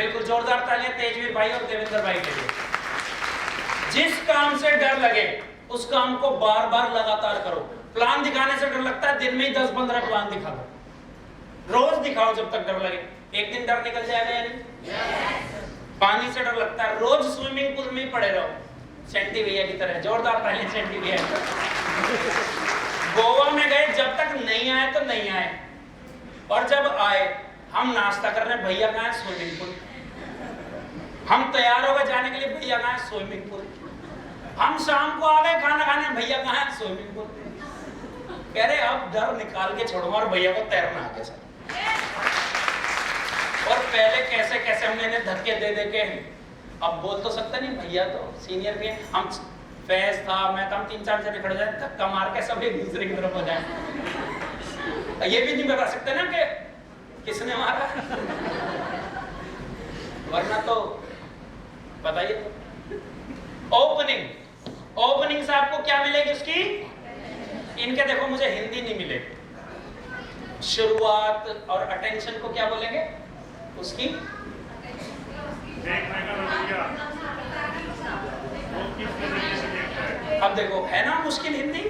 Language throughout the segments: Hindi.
बिल्कुल, जोरदार तालियां तेजवीर भाई और देवेंद्र भाई के लिए। जिस काम से डर लगे उस काम को बार बार लगातार करो। प्लान दिखाने से डर लगता है, दिन में ही 10-15 प्लान दिखा दो, रोज दिखाओ जब तक डर लगे। एक दिन डर निकल जाएगा या नहीं? पानी से डर लगता है, रोज स्विमिंग पूल में ही पड़े रहो, सेंटी भैया की तरह। जोरदार तालियां सेंटी भैया। गोवा में गए, जब तक नहीं आए तो नहीं आए, और जब आए हम नाश्ता कर रहे हैं, भैया कहाँ है? Swimming pool. हम तैयार हो गए जाने के लिए, भैया कहाँ है? Swimming pool. हम शाम को आ गए खाना खाने, भैया कहाँ है? Swimming pool. कह रहे अब डर निकाल के छोड़ूंगा, और भैया को तैरना आ गया सर। और पहले कैसे कैसे हमने इन्हें धक्के दे दे के, अब बोल तो सकते नहीं, भैया तो सीनियर भी है। हम फैज था, मैं था, हम 3-4 जने खड़े जाए, धक्का मार के सब एक दूसरे की तरफ हो जाए। ये भी नहीं बता सकते ना कि किसने मारा, वरना तो बताइए। ओपनिंग से आपको क्या मिलेगी उसकी? इनके देखो मुझे हिंदी नहीं मिलेगी। शुरुआत और अटेंशन को क्या बोलेंगे उसकी? अब देखो है ना मुश्किल हिंदी।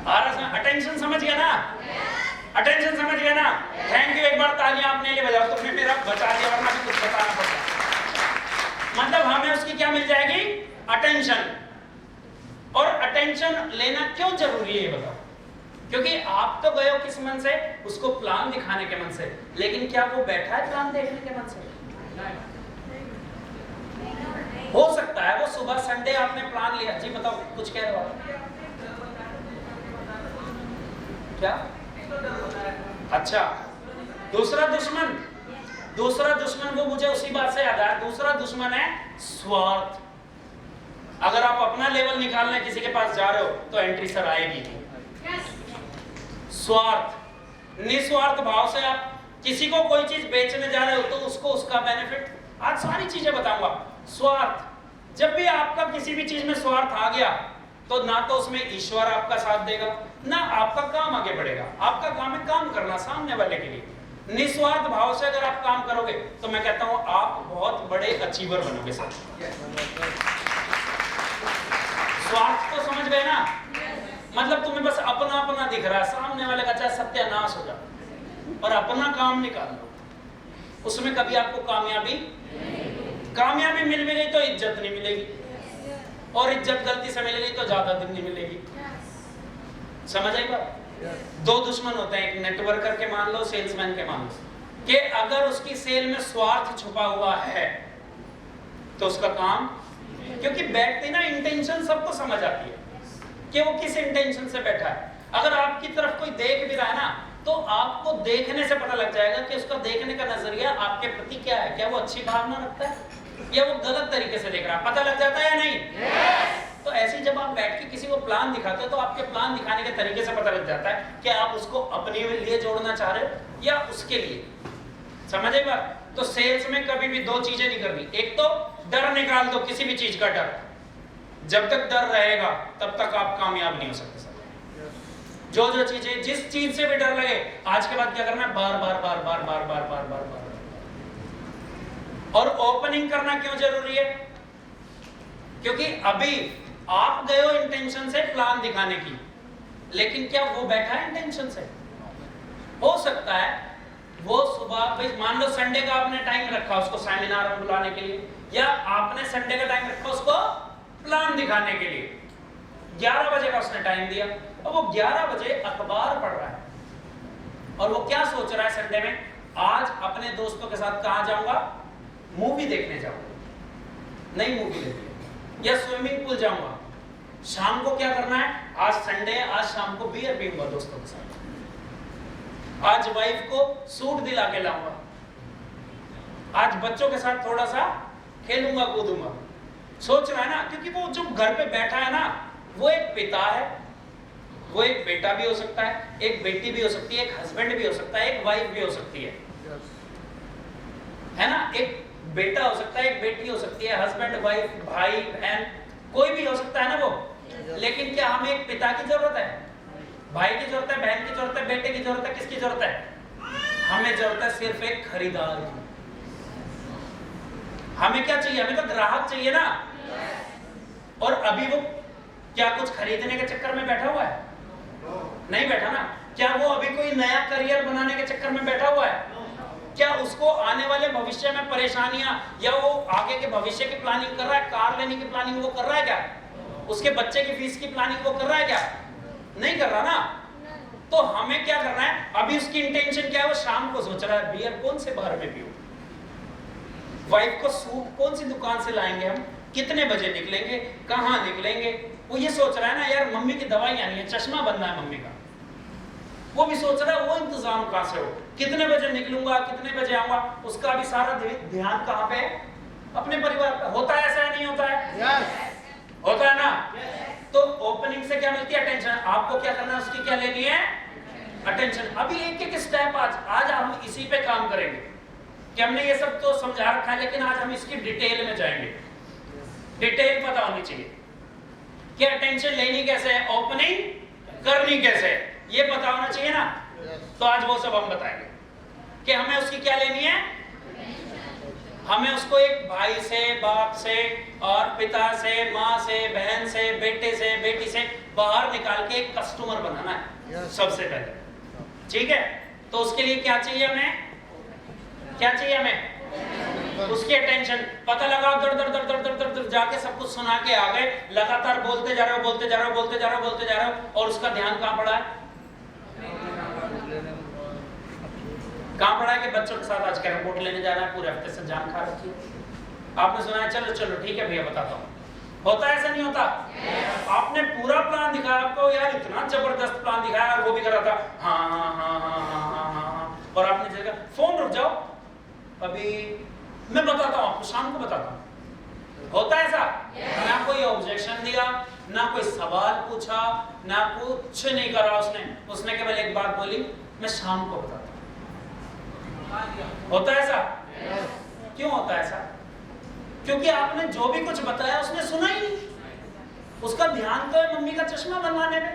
अटेंशन समझ गया ना? अटेंशन समझ गया ना? थैंक यू, एक बार तालियां अपने लिए बजाओ। तुमने मेरा बचा दिया, वरना भी कुछ बताना पड़ता। मतलब हमें उसकी क्या मिल जाएगी? अटेंशन। और अटेंशन लेना क्यों जरूरी है ये बताओ? क्योंकि आप तो गए हो किस मन से? उसको प्लान दिखाने के मन से, लेकिन क्या वो बैठा है प्लान देखने के मन से? हो सकता है वो सुबह संडे आपने प्लान लिया। जी बताओ, कुछ कह रहे हो आप? क्या? अच्छा, दूसरा दुश्मन वो मुझे उसी बात से याद आया। दूसरा दुश्मन है स्वार्थ। अगर आप अपना लेवल निकालने किसी के पास जा रहे हो तो एंट्री सर आएगी। स्वार्थ, निस्वार्थ भाव से आप किसी को कोई चीज बेचने जा रहे हो तो उसको उसका बेनिफिट, आज सारी चीजें बताऊंगा। स्वार्थ, जब भी आपका किसी भी चीज में स्वार्थ आ गया तो ना तो उसमें ईश्वर आपका साथ देगा, ना आपका काम आगे बढ़ेगा। आपका काम है काम करना सामने वाले के लिए। निस्वार्थ भाव से अगर आप काम करोगे तो मैं कहता हूं आप बहुत बड़े अचीवर बनोगे सर। स्वार्थ तो समझ गए ना? मतलब तुम्हें बस अपना अपना दिख रहा है, सामने वाले का चाहे सत्यानाश हो जाए, और अपना काम निकाल लो, उसमें कभी आपको कामयाबी मिल भी गई तो इज्जत नहीं मिलेगी, और इज्जत गलती से मिल गई तो ज्यादा दिन नहीं मिलेगी। समझ आई बात? दो दुश्मन होते हैं, एक नेटवर्कर के मान लो, सेल्समैन के मान लो, कि अगर उसकी सेल में स्वार्थ छुपा हुआ है तो उसका काम, क्योंकि बैठती ना इंटेंशन सबको समझ आती है कि वो किस इंटेंशन से बैठा है। अगर आपकी तरफ कोई देख भी रहा है ना तो आपको देखने से पता लग जाएगा कि उसका देखने का नजरिया आपके प्रति क्या है। क्या वो अच्छी भावना रखता है या वो गलत तरीके से देख रहा है? पता लग जाता है या नहीं? तो ऐसे जब आप बैठ के किसी को प्लान दिखाते हो तो आपके प्लान दिखाने के तरीके से पता लग जाता है कि आप उसको अपने लिए जोड़ना चाह रहे हो या उसके लिए। समझे बात? तो सेल्स में कभी भी दो चीजें नहीं करनी। एक तो डर निकाल दो, किसी भी चीज का डर। जब तक डर रहेगा तब तक आप कामयाब नहीं हो सकते सर। जो चीजें, जिस चीज से भी डर लगे, आज के बाद क्या करना है? बार बार बार बार बार बार बार बार बार। और ओपनिंग करना क्यों जरूरी है? क्योंकि अभी आप गए हो इंटेंशन से प्लान दिखाने की, लेकिन क्या वो बैठा है इंटेंशन से? हो सकता है वो सुबह, भाई मान लो संडे का आपने टाइम रखा उसको सेमिनार में बुलाने के लिए, या आपने संडे का टाइम रखा उसको प्लान दिखाने के लिए। 11 बजे का उसने टाइम दिया और वो 11 बजे अखबार पढ़ रहा है, और वो क्या सोच रहा है संडे में? आज अपने दोस्तों के साथ कहां जाऊंगा? मूवी देखने जाऊंगा, नई मूवी देखने, या स्विमिंग पूल जाऊंगा। शाम को क्या करना है? आज संडे है, आज शाम को बियर पीऊंगा दोस्तों के साथ, आज वाइफ को सूट दिला के लाऊंगा, आज बच्चों के साथ थोड़ा सा खेलूंगा कूदूंगा। सोच रहा है ना? क्योंकि वो जो घर पे बैठा है ना, वो एक पिता है, वो एक बेटा भी हो सकता है, एक बेटी भी हो सकती है, एक हस्बैंड भी हो सकता है, एक वाइफ भी हो सकती है ना? एक बेटा हो सकता है, एक बेटी हो सकती है, हस्बैंड वाइफ, भाई बहन, कोई भी हो सकता है ना वो। लेकिन क्या हमें एक पिता की जरूरत है, भाई की जरूरत है, बहन की जरूरत है, बेटे की जरूरत है, किसकी जरूरत है? हमें जरूरत है सिर्फ एक खरीदार की। हमें क्या चाहिए? हमें तो ग्राहक चाहिए ना। और अभी वो क्या कुछ खरीदने के चक्कर में बैठा हुआ है? नहीं बैठा ना। क्या वो अभी कोई नया करियर बनाने के चक्कर में बैठा हुआ है? क्या उसको आने वाले भविष्य में परेशानियां या वो आगे के भविष्य की प्लानिंग कर रहा है? कार लेने की प्लानिंग वो कर रहा है क्या? उसके बच्चे की फीस की प्लानिंग वो कर रहा है क्या? नहीं कर रहा ना। तो हमें क्या करना है? अभी उसकी इंटेंशन क्या है? वो शाम को सोच रहा है बियर कौन से बार में पीऊं, वाइफ को सूट कौन सी दुकान से लाएंगे, हम कितने बजे निकलेंगे, कहां निकलेंगे। वो ये सोच रहा है ना, यार मम्मी की दवाई आनी है, चश्मा बनना है मम्मी का। वो भी सोच रहा है वो इंतजाम कहां से हो, कितने बजे निकलूंगा, कितने बजे आऊंगा। उसका भी सारा ध्यान कहां पे है? अपने परिवार पे। होता है ऐसा? नहीं होता है? yes. होता है ना। yes. तो ओपनिंग से क्या मिलती है? अटेंशन। आपको क्या करना है? उसकी क्या लेनी है? अटेंशन। अभी एक एक स्टेप आज हम इसी पे काम करेंगे कि हमने ये सब तो समझा रखा है, लेकिन आज हम इसकी डिटेल में जाएंगे। डिटेल पता होनी चाहिए कि अटेंशन लेनी कैसे है, ओपनिंग करनी कैसे है, ये पता होना चाहिए ना। तो आज वो सब हम बताएंगे कि हमें उसकी क्या लेनी है। हमें उसको एक भाई से, बाप से और पिता से, माँ से, बहन से, बेटे से, बेटी से बाहर निकाल के एक कस्टमर बनाना है सबसे पहले। ठीक है? तो उसके लिए क्या चाहिए हमें? क्या चाहिए हमें? उसकी अटेंशन। पता लगाओ, दर दर दर दर दर दर दर जाके सब कुछ सुना के आ गए, लगातार बोलते जा रहे हो, बोलते जा रहे हो, बोलते जा रहे हो, बोलते जा रहे हो, और उसका ध्यान कहां पड़ा है? कहां पड़ा है कि बच्चों के साथ आज कैरम बोर्ड लेने जा रहा है, पूरे हफ्ते से जान खा रखी है। आपने सुना है, चलो चलो ठीक है भैया बताता हूँ। होता है ऐसा? नहीं होता? आपने पूरा प्लान दिखाया, आपको यार इतना जबरदस्त प्लान दिखाया, और वो भी कर रहा था हाँ हाँ हाँ हाँ हाँ हाँ हाँ, और आपने जगह फोन रुक जाओ, अभी मैं बताता हूँ आपको, शाम को बताता हूँ। होता है ऐसा? ना कोई ऑब्जेक्शन दिया, ना कोई सवाल पूछा, ना कुछ नहीं करा उसने केवल एक बात बोली, मैं शाम को बताता हूँ। होता है ऐसा? क्यों होता है ऐसा? क्योंकि आपने जो भी कुछ बताया उसने सुना ही नहीं। उसका ध्यान तो है मम्मी का चश्मा बनवाने पे,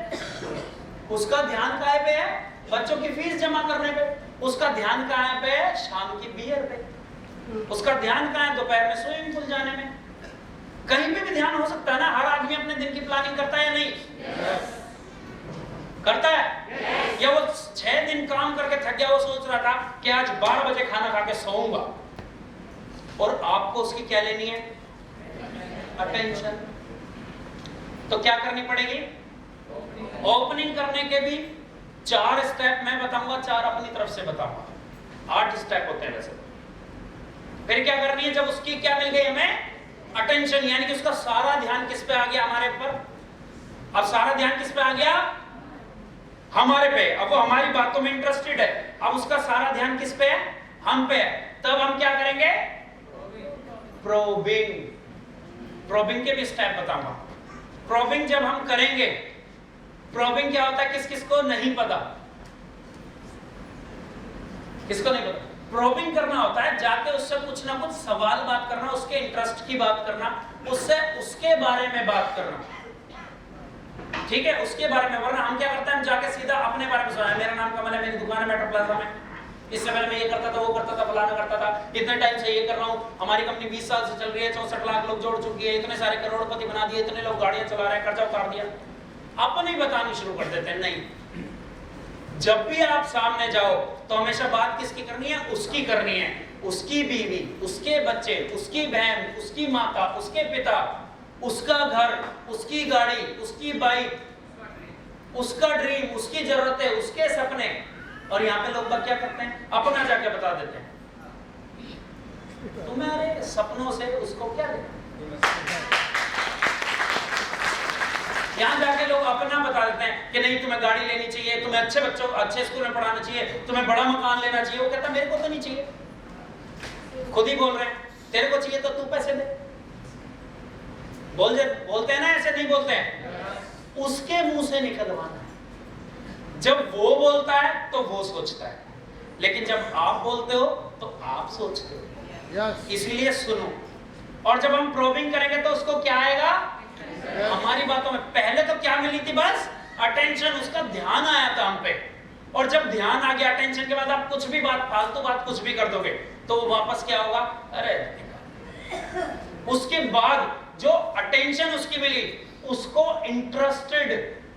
उसका ध्यान काहे पे है? बच्चों की फीस जमा करने पे, उसका ध्यान कहां पे है? शाम की बियर पे, उसका ध्यान कहां है? दोपहर में स्विमिंग पूल जाने में। कहीं पे भी ध्यान हो सकता है ना। हर आदमी अपने दिन की प्लानिंग करता है या नहीं? करता है? या वो 6 दिन काम करके थक गया, वो सोच रहा था कि आज 12 बजे खाना खा के सोऊंगा, और आपको उसकी क्या लेनी है? अटेंशन। तो क्या करनी पड़ेगी? ओपनिंग करने के भी 4 स्टेप मैं बताऊंगा, 4 अपनी तरफ से बताऊंगा। 8 स्टेप होते हैं वैसे। फिर क्या करनी है? जब उसकी क्या मिल गई हमें? अटेंशन, यानी कि उसका सारा ध्यान किस पे आ गया? हमारे ऊपर। अब सारा ध्यान किस पे आ गया? हमारे पे। अब वो हमारी बातों में इंटरेस्टेड है, अब उसका सारा ध्यान किस पे है? हम पे है। तब हम क्या करेंगे? प्रोबिंग। प्रोबिंग के भी स्टेप बताऊंगा। प्रोबिंग जब हम करेंगे, प्रोबिंग क्या होता है किस किस को नहीं पता? किसको नहीं पता? प्रोबिंग करना होता है जाके उससे कुछ ना कुछ सवाल बात करना, उसके इंटरेस्ट की बात करना, उससे उसके बारे में बात करना। ठीक है? उसके बारे में। वरना हम क्या करते हैं? हम जाके सीधा अपने बारे में सुनाए, मेरा नाम कमल है, मेरी दुकान है मेट्रो प्लाजा में, इससे पहले मैं ये करता था, वो करता था, फलाना करता था, इतने टाइम से ये कर रहा हूँ, हमारी कंपनी 20 साल से चल रही है, 64 लाख लोग जोड़ चुकी है, इतने सारे करोड़पति बना दिए, इतने लोग गाड़ियां चला रहे हैं, कर्जा उतार दिया। अपने बतानी शुरू कर देते हैं। नहीं, जब भी आप सामने जाओ तो हमेशा बात किसकी करनी है? उसकी करनी है। उसकी बीवी, उसके बच्चे, उसकी बहन, उसकी माता, उसके पिता, उसका घर, उसकी गाड़ी, उसकी बाइक, उसका ड्रीम, उसकी जरूरतें, उसके सपने। और यहाँ पे लोग बात क्या करते हैं? अपना जाके बता देते हैं। तुम्हारे सपनों से उसको क्या लेना? यहाँ जाके लोग अपना बता देते हैं कि नहीं तुम्हें गाड़ी लेनी चाहिए, तुम्हें अच्छे बच्चों अच्छे स्कूल में पढ़ाना चाहिए, तुम्हें बड़ा मकान लेना चाहिए। वो कहता मेरे को तो नहीं चाहिए। खुद ही बोल रहे हैं तेरे को चाहिए तो तू पैसे दे। बोलते हैं ना ऐसे? नहीं बोलते हैं। उसके मुंह से निकलवाना है। जब वो बोलता है तो वो सोचता है, लेकिन जब आप बोलते हो तो आप सोचते हो। इसीलिए सुनो। और जब हम प्रोबिंग करेंगे तो उसको क्या आएगा? हमारी बातों में। पहले तो क्या मिली थी? बस अटेंशन, उसका ध्यान आया था हम पे। और जब ध्यान आ गया अटेंशन के बाद आप कुछ भी बात, फालतू बात कुछ भी कर दोगे तो वापस क्या होगा, अरे उसके बाद जो अटेंशन उसकी मिली उसको इंटरेस्टेड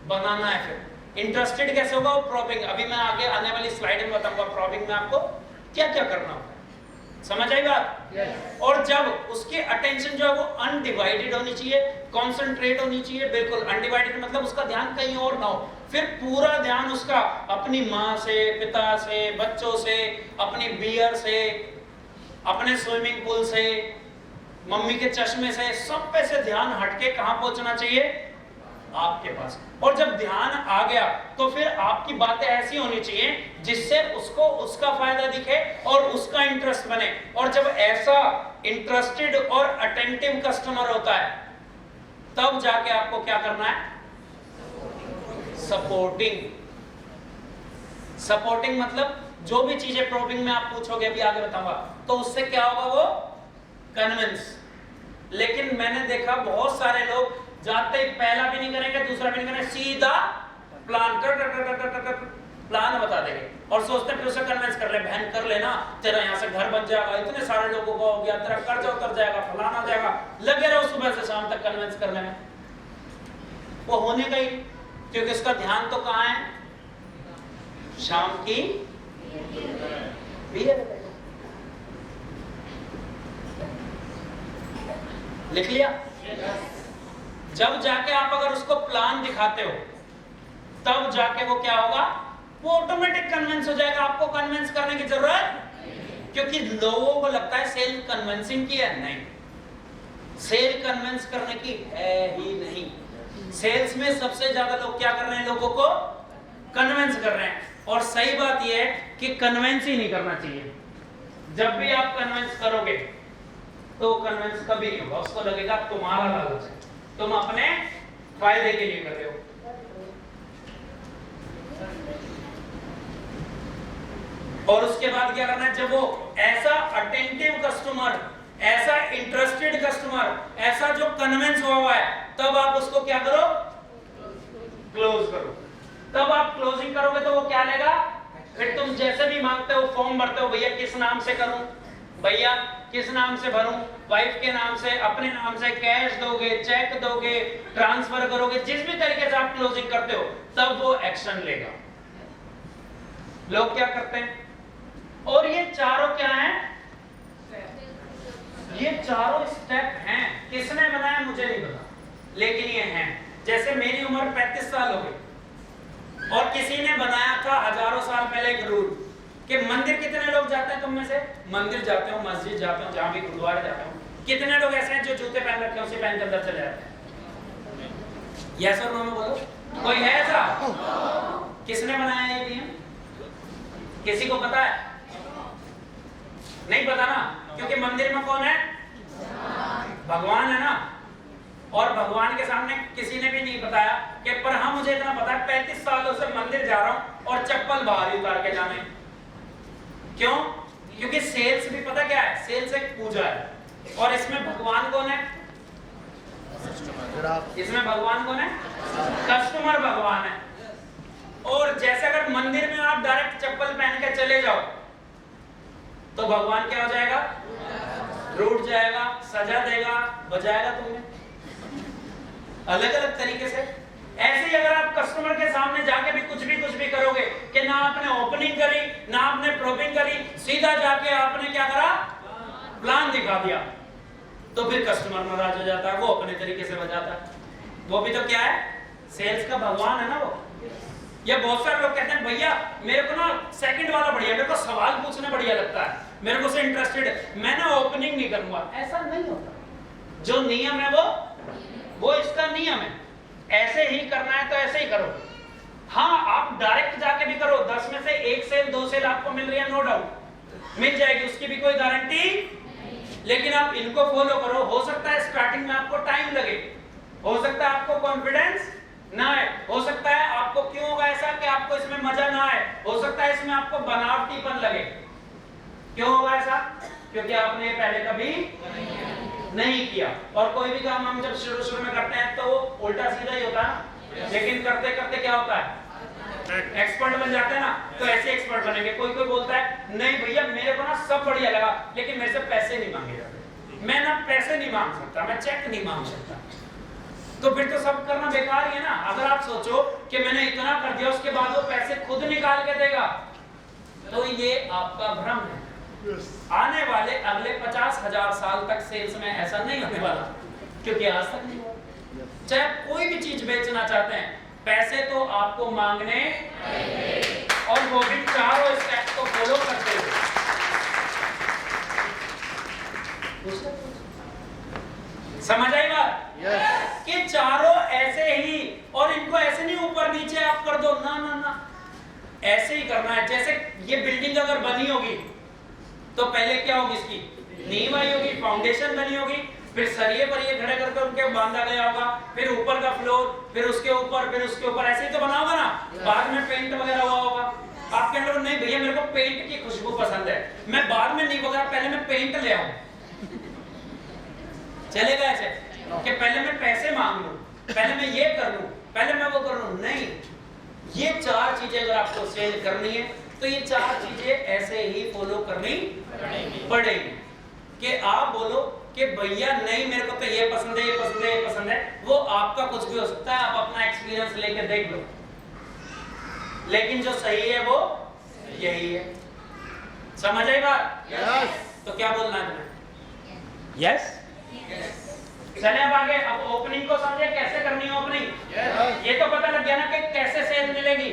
बनाना है। फिर इंटरेस्टेड कैसे होगा, वो प्रॉबिंग, अभी मैं आगे आने वाली स्लाइड में बताऊंगा प्रॉबिंग में आपको क्या क्या करना होगा, समझ आई बात? yes. और जब उसकी अटेंशन जो है वो अनडिवाइडेड होनी चाहिए, कॉन्सेंट्रेट होनी चाहिए, बिल्कुल अनडिवाइडेड मतलब उसका ध्यान कहीं और ना हो, फिर पूरा ध्यान उसका अपनी माँ से, पिता से, बच्चों से, अपनी बियर से, अपने स्विमिंग पूल से, मम्मी के चश्मे से, सब पे से ध्यान हटके कहां पहुंचना चाहिए, आपके पास। और जब ध्यान आ गया तो फिर आपकी बातें ऐसी होनी चाहिए जिससे उसको उसका फायदा दिखे और उसका इंटरेस्ट बने। और जब ऐसा इंटरेस्टेड और अटेंटिव कस्टमर होता है तब जाके आपको क्या करना है, सपोर्टिंग। सपोर्टिंग मतलब जो भी चीजें प्रोबिंग में आप पूछोगे, अभी आगे बताऊंगा, तो उससे क्या होगा, वो कन्विंस। लेकिन मैंने देखा बहुत सारे लोग जाते ही पहला भी नहीं करेंगे, दूसरा भी नहीं करेंगे, सीधा प्लान प्लान बता देंगे और सोचते फिर उसे कन्विंस कर ले, बहन कर लेना, तेरा यहाँ से घर बन जाएगा, इतने सारे लोगों को हो गया, तेरा कर्जा उतर जाएगा, फलाना हो जाएगा, लगे रहो सुबह से शाम तक कन्विंस करने में। वो होने का ही, क्योंकि उसका ध्यान तो कहाँ है, शाम की बियर। लिख लिया? जब जाके आप अगर उसको प्लान दिखाते हो तब जाके वो क्या होगा, वो ऑटोमेटिक कन्विंस हो जाएगा, आपको कन्विंस करने की जरूरत, क्योंकि लोगों को लगता है सेल कन्विंसिंग की है, नहीं, सेल कन्विंस करने की है ही नहीं। सेल्स में सबसे ज्यादा लोग क्या कर रहे हैं, लोगों को कन्विंस कर रहे हैं। और सही बात यह है कि कन्विंस ही नहीं करना चाहिए। जब भी आप कन्विंस करोगे तो कन्विंस कभी नहीं होगा, उसको लगेगा तुम्हारा लालच है, तुम अपने फायदे के लिए कर रहे हो। और उसके बाद क्या करना है, जब वो ऐसा अटेंटिव कस्टमर, ऐसा इंटरेस्टेड कस्टमर, ऐसा जो कन्विंस हुआ है, तब आप उसको क्या करो, क्लोज करो। तब आप क्लोजिंग करोगे तो वो क्या लेगा, फिर तुम जैसे भी मांगते हो, फॉर्म भरते हो, भैया किस नाम से करूं, भैया किस नाम से भरूं, वाइफ के नाम से, अपने नाम से, कैश दोगे, चेक दोगे, ट्रांसफर करोगे, जिस भी तरीके से आप क्लोजिंग करते हो, तब वो एक्शन लेगा। लोग क्या करते हैं, और ये चारों क्या हैं, ये चारों स्टेप हैं, किसने बनाया मुझे नहीं पता, लेकिन ये हैं। जैसे मेरी उम्र 35 साल हो गई और किसी ने बनाया था हजारों साल पहले एक रूल कि मंदिर कितने लोग जाते हैं, तुम में से मंदिर जाते हो, मस्जिद जाते हो, जहां भी गुरुद्वारे जाते हो, कितने लोग ऐसे हैं जो जूते पहन रखे हैं उसे पहन के अंदर चले जाते हैं? यस और नो में बोलो, कोई है ऐसा? किसने बनाया ये नियम, किसी को पता है? नहीं पता ना, क्योंकि मंदिर में कौन है, भगवान है ना। और भगवान के सामने किसी ने भी नहीं बताया कि पर हाँ मुझे इतना पता है 35 सालों से मंदिर जा रहा हूं और चप्पल बाहर ही उतार के जाने। क्यों? क्योंकि सेल्स भी पता क्या है, सेल्स एक पूजा है और इसमें भगवान कौन है, इसमें भगवान कौन है, कस्टमर भगवान है। और जैसे अगर मंदिर में आप डायरेक्ट चप्पल पहन के चले जाओ तो भगवान क्या हो जाएगा, रूठ जाएगा, सजा देगा, बजाएगा तुम्हें अलग अलग तरीके से। ऐसे ही अगर आप कस्टमर के सामने जाके भी कुछ भी करोगे कि ना आपने ओपनिंग करी, ना आपने प्रोबिंग करी, सीधा जाके आपने क्या करा, प्लान दिखा दिया, तो फिर कस्टमर नाराज हो जाता है, वो अपने तरीके से बजाता है। वो भी तो क्या है, सेल्स का भगवान है ना वो। या बहुत सारे लोग कहते हैं भैया मेरे को ना सेकंड वाला बढ़िया, मेरे को सवाल पूछना बढ़िया लगता है, मेरे को से इंटरेस्टेड है, मैं ना ओपनिंग नहीं करूंगा। ऐसा नहीं होता, जो नियम है वो इसका नियम है, ऐसे ही करना है तो ऐसे ही करो। हाँ आप डायरेक्ट जाके भी करो, 10 में से 1 सेल 2 सेल आपको मिल रही है, नो डाउट मिल जाएगी, उसकी भी कोई गारंटी, लेकिन आप इनको फॉलो करो। हो सकता है स्टार्टिंग में आपको टाइम लगे, हो सकता है आपको कॉन्फिडेंस ना आए, हो सकता है आपको, क्यों होगा ऐसा कि आपको इसमें मजा ना आए, हो सकता है इसमें आपको बनावटीपन लगे। क्यों होगा ऐसा? क्योंकि आपने पहले कभी नहीं किया। और कोई भी काम हम जब शुरू में करते हैं तो उल्टा सीधा ही होता है, लेकिन करते करते क्या होता है, एक्सपर्ट बन जाते हैं ना, तो ऐसे एक्सपर्ट बनेंगे। कोई कोई बोलता है नहीं भैया मेरे को ना सब बढ़िया लगा, लेकिन मेरे से पैसे नहीं मांगे जाते, मैं ना पैसे नहीं मांग सकता, मैं चेक नहीं मांग सकता। तो फिर तो सब करना बेकार ही है ना। अगर आप सोचो कि मैंने इतना कर दिया उसके बाद वो पैसे खुद निकाल के देगा, तो ये आपका भ्रम है। आने वाले अगले 50,000 साल तक सेल्स में ऐसा नहीं होने वाला, क्योंकि आज तक नहीं हुआ। चाहे आप कोई भी चीज बेचना चाहते हैं, पैसे तो आपको मांगने, और वो भी चारों स्टेप को फॉलो करते हुए। समझ आई बात? कि चारों ऐसे ही, और इनको ऐसे नहीं ऊपर नीचे आप कर दो, ना ना ना, ऐसे ही करना है। जैसे ये बिल्डिंग अगर बनी होगी तो पहले क्या होगी, इसकी नींव आई होगी, फाउंडेशन बनी होगी, फिर सरिये पर ये खड़े करके उनके बांधा गया होगा, फिर ऊपर का फ्लोर, फिर उसके ऊपर, फिर उसके ऊपर, ऐसे ही तो बना होगा ना। बाद में पेंट वगैरह हुआ होगा। आप कहते हो नहीं भैया मेरे को पेंट की खुशबू पसंद है, मैं बाद में नहीं वगैरह, पहले मैं पेंट ले आऊं, चलेगा ऐसे कि पहले मैं पैसे मांग लूं, पहले मैं ये कर लूं, पहले मैं वो कर लूं? नहीं, ये चार चीजें अगर आपको सेल करनी है तो ये चार चीजें ऐसे ही फॉलो करनी पड़ेगी। कि आप बोलो कि भैया नहीं मेरे को तो ये पसंद है, ये पसंद है, ये पसंद है, वो आपका कुछ भी हो सकता है, आप अपना एक्सपीरियंस लेके देख लो, लेकिन जो सही है वो यही है। समझ आई बात? तो क्या बोलना है तुम्हें? यस। चले अब आगे, अब ओपनिंग को समझे कैसे करनी है ओपनिंग। ये तो पता लग गया ना कि कैसे सेल मिलेगी।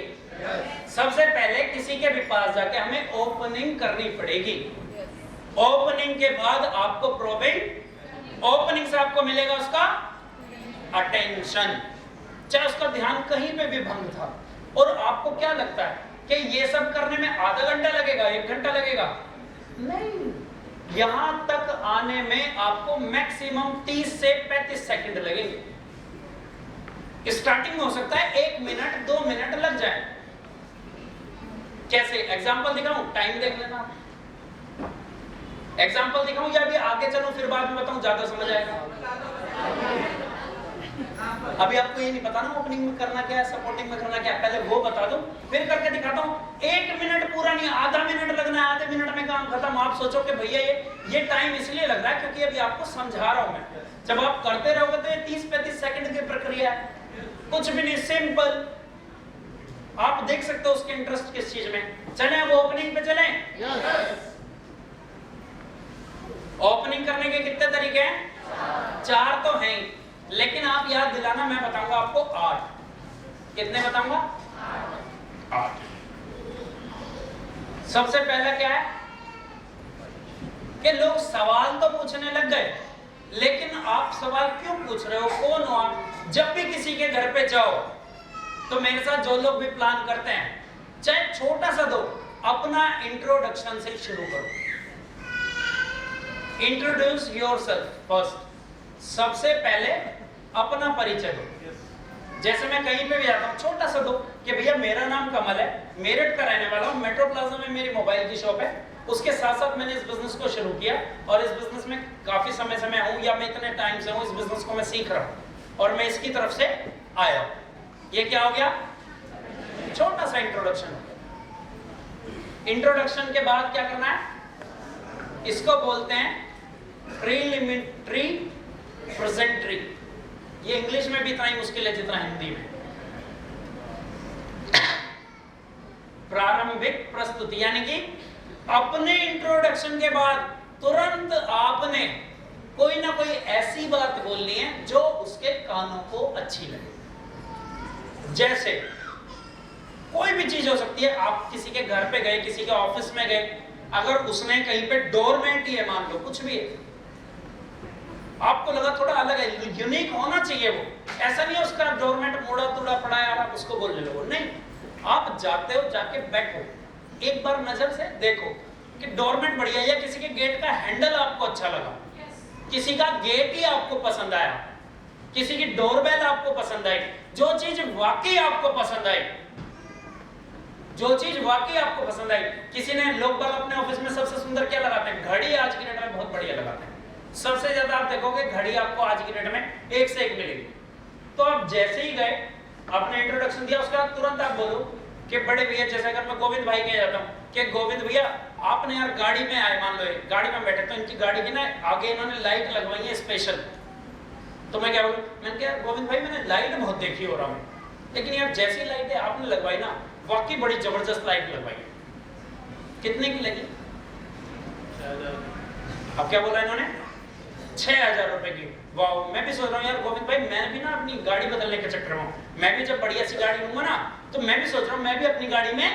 सबसे पहले किसी के भी पास जाके हमें ओपनिंग करनी पड़ेगी। ओपनिंग के बाद आपको प्रोबिंग, ओपनिंग से आपको मिलेगा उसका अटेंशन, चाहे उसका ध्यान कहीं पे भी भंग था। और आपको क्या लगता है कि ये सब करने में आधा घंटा लगेगा, 1 घंटा लगेगा? नहीं, यहां तक आने में आपको मैक्सिमम 30 से 35 सेकंड लगेंगे। स्टार्टिंग में हो सकता है 1 मिनट 2 मिनट लग जाए। कैसे एग्जांपल दिखाऊं? टाइम देख लेना। एग्जांपल दिखाऊं या अभी आगे चलूं फिर बाद में बताऊं, ज्यादा समझ आएगा? अभी आपको ये नहीं पता ना ओपनिंग में करना क्या है, सपोर्टिंग में करना क्या है, पहले वो बता दो फिर करके दिखाता हूं। 1 मिनट पूरा नहीं, आधा मिनट लगना है, आधे मिनट में काम खत्म। आप सोचो कि भैया ये टाइम इसलिए लग रहा है क्योंकि अभी आपको समझा रहा हूं मैं। जब आप करते रहोगे तो ये 30-35 सेकंड की प्रक्रिया है, कुछ भी नहीं, सिंपल। आप देख सकते हो उसके इंटरेस्ट किस चीज में। चले अब ओपनिंग पे चलें। ओपनिंग करने के कितने तरीके हैं? 4 तो हैं, लेकिन आप याद दिलाना, मैं बताऊंगा आपको 8। कितने बताऊंगा? 8। सबसे पहला क्या है कि लोग सवाल तो पूछने लग गए, लेकिन आप सवाल क्यों पूछ रहे हो? कौन हो आप? जब भी किसी के घर पे जाओ तो मेरे साथ जो लोग भी प्लान करते हैं, चाहे छोटा सा दो, अपना इंट्रोडक्शन से शुरू करो। Introduce yourself first. सबसे पहले अपना परिचय दो। जैसे मैं कहीं पे भी जाता हूँ, छोटा सा दो कि भैया मेरा नाम कमल है, मेरठ का रहने वाला हूँ, मेट्रो प्लाजा में मेरी मोबाइल की शॉप है, उसके साथ साथ मैंने इस बिजनेस को शुरू किया और इस बिजनेस में काफी समय से मैं हूँ, या मैं इतने टाइम से हूँ, इस बिजनेस को मैं सीख रहा हूँ और मैं इसकी तरफ से आया हूँ। ये क्या हो गया? छोटा सा इंट्रोडक्शन। इंट्रोडक्शन के बाद क्या करना है? इसको बोलते हैं प्रीलिमिनरी प्रेजेंटरी। ये इंग्लिश में भी इतना ही मुश्किल है जितना हिंदी में। प्रारंभिक प्रस्तुति, यानी कि अपने इंट्रोडक्शन के बाद तुरंत आपने कोई ना कोई ऐसी बात बोलनी है जो उसके कानों को अच्छी लगे। जैसे कोई भी चीज हो सकती है। आप किसी के घर पे गए, किसी के ऑफिस में गए, अगर उसने कहीं पे डोरमेट ही है, मान लो कुछ भी है, आपको लगा थोड़ा अलग है, यूनिक होना चाहिए वो, ऐसा नहीं है उसका डोरमेट मोड़ा तोड़ा पड़ा है और आप उसको बोलने लगो। नहीं, आप जाते हो, जाके बैठो, एक बार नजर से देखो कि डोरमेट बढ़िया है, या किसी के गेट का हैंडल आपको अच्छा लगा, किसी का गेट ही आपको पसंद आया, किसी की डोरबेल आपको पसंद आई, जो चीज वाकई आपको पसंद आई, जो चीज वाकई आपको पसंद आई। किसी ने, लोग बाग अपने ऑफिस में सबसे सुंदर क्या लगाते हैं? घड़ी आज की डेट में बहुत बढ़िया लगाते हैं। सबसे ज्यादा आप देखोगे घड़ी आपको आज की डेट में एक से एक मिलेगी। तो आप जैसे ही गए, आपने इंट्रोडक्शन दिया, उसके बाद तुरंत आप बोलो कि बड़े भैया, जैसे अगर मैं गोविंद भाई के जाता हूँ कि गोविंद भैया आपने यार गाड़ी में आए, मान लो गाड़ी में बैठे तो इनकी गाड़ी की ना आगे इन्होंने लाइट लगवाई है स्पेशल। तो मैं क्या बोलूँ, मैंने कहा गोविंद भाई मैंने लाइट बहुत देखी हो रहा हूँ, लेकिन यार जैसी लाइट है आपने लगवाई ना, वाकई बड़ी जबरदस्त लाइट लगवाई है। कितने की लगी? अब क्या बोला इन्होंने? 6,000 रुपए की। वाह, मैं भी सोच रहा हूँ यार गोविंद भाई मैं भी ना अपनी गाड़ी बदलने के चक्कर में हूँ, मैं भी जब बढ़िया सी गाड़ी लूंगा ना तो मैं भी सोच रहा हूँ मैं भी अपनी गाड़ी में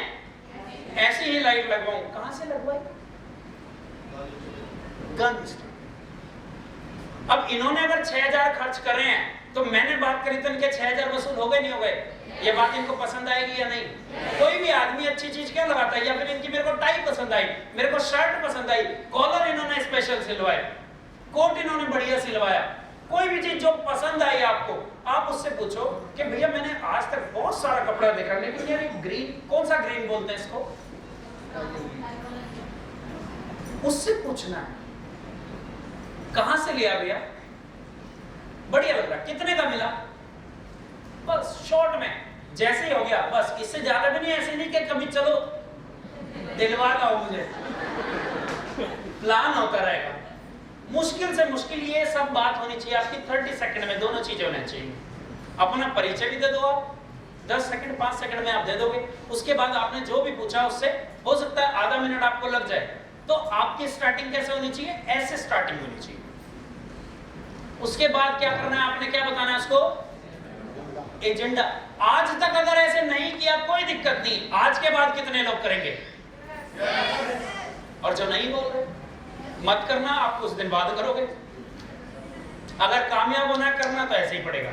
ऐसी ही लाइट लगवाऊं। कहां से लगवाई? Gun store. अब इन्होंने अगर 6,000 खर्च कर रहे हैं तो मैंने बात करी तो इनके 6,000 वसूल हो गए नहीं हो गए? ये बात इनको पसंद आएगी या नहीं? कोई भी आदमी अच्छी चीज क्या लगाता है? या फिर इनकी मेरे को टाई पसंद आई, मेरे को शर्ट पसंद आई, कॉलर इन्होंने स्पेशल सिलवाए, कोट इन्होंने बढ़िया सिलवाया, कोई भी चीज जो पसंद आई आपको, आप उससे पूछो कि भैया मैंने आज तक बहुत सारा कपड़ा देखा लेकिन यार ग्रीन, कौन सा ग्रीन बोलते हैं इसको, उससे पूछना है कहां से लिया भैया, बढ़िया लग रहा, कितने का मिला, बस शॉर्ट में जैसे ही हो गया, बस इससे ज्यादा भी नहीं। ऐसे नहीं कि कभी चलो दिलवा लाओ मुझे, प्लान होता रहेगा। मुश्किल से मुश्किल ये सब बात होनी चाहिए आपकी 30 सेकंड में, दोनों चीजें होनी चाहिए। अपना परिचय भी दे दो आप, 10 सेकंड 5 सेकंड में आप दे दोगे, उसके बाद आपने जो भी पूछा उससे हो सकता है आधा मिनट आपको लग जाए। तो आपकी स्टार्टिंग कैसे होनी चाहिए? ऐसे स्टार्टिंग होनी चाहिए। उसके बाद क्या करना है आपने, क्या बताना है उसको? एजेंडा। आज तक अगर ऐसे नहीं किया कोई दिक्कत नहीं, आज के बाद कितने लोग करेंगे? और जो नहीं बोल रहे मत करना, आप कुछ दिन बाद करोगे। अगर कामयाब होना करना तो ऐसे ही पड़ेगा।